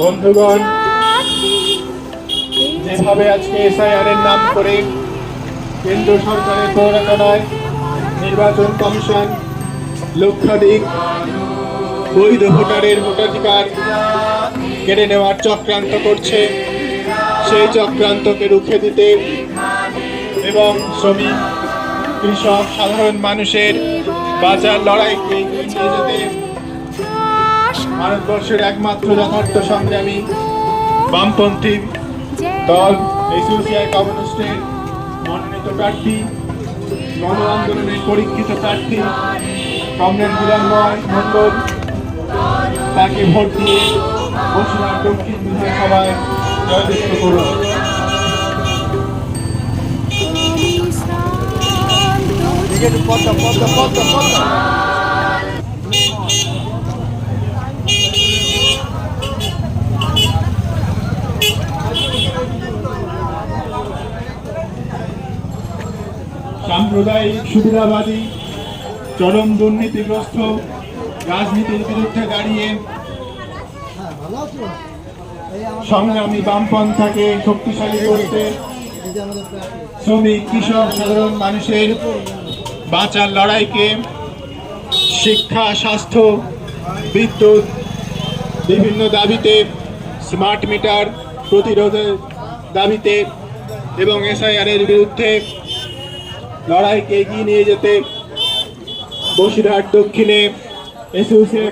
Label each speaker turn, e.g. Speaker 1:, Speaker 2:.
Speaker 1: বন্ধুগণ, যেভাবে আজকে এসআইআর এর নাম করে কেন্দ্র সরকারের প্ররোচনায় নির্বাচন কমিশন লক্ষাধিক বৈধ ভোটারের ভোটাধিকার কেড়ে নেওয়ার চক্রান্ত করছে, সেই চক্রান্তকে রুখে দিতে এবং শ্রমিক, কৃষক, সাধারণ মানুষের বাঁচার লড়াইকে এগিয়ে নিয়ে যেতে ভারতবর্ষের একমাত্র যথার্থ সংগ্রামী বামপন্থী দল এসইউসিআই কমিউনিস্টের মনোনীত প্রার্থী, গণ আন্দোলনের পরীক্ষিত প্রার্থী কমরেড মিলনময় মণ্ডল, তাকে ভোট দিয়ে বসুরহাট দক্ষিণ বিধানসভায় জয়যুক্ত করুন। সাম্প্রদায়িক সুবিধাবাদী চরম দুর্নীতিগ্রস্ত রাজনীতির বিরুদ্ধে দাঁড়িয়ে সংগ্রামী বামপন্থাকে শক্তিশালী করতে শ্রমিক, কৃষক, সাধারণ মানুষের বাঁচার লড়াইকে শিক্ষা, স্বাস্থ্য, বিদ্যুৎ, বিভিন্ন দাবিতে, স্মার্ট মিটার প্রতিরোধের দাবিতে এবং এসআইআর এর বিরুদ্ধে লড়াইকে এগিয়ে নিয়ে যেতে বসিরহাট দক্ষিণে এসইউসিআই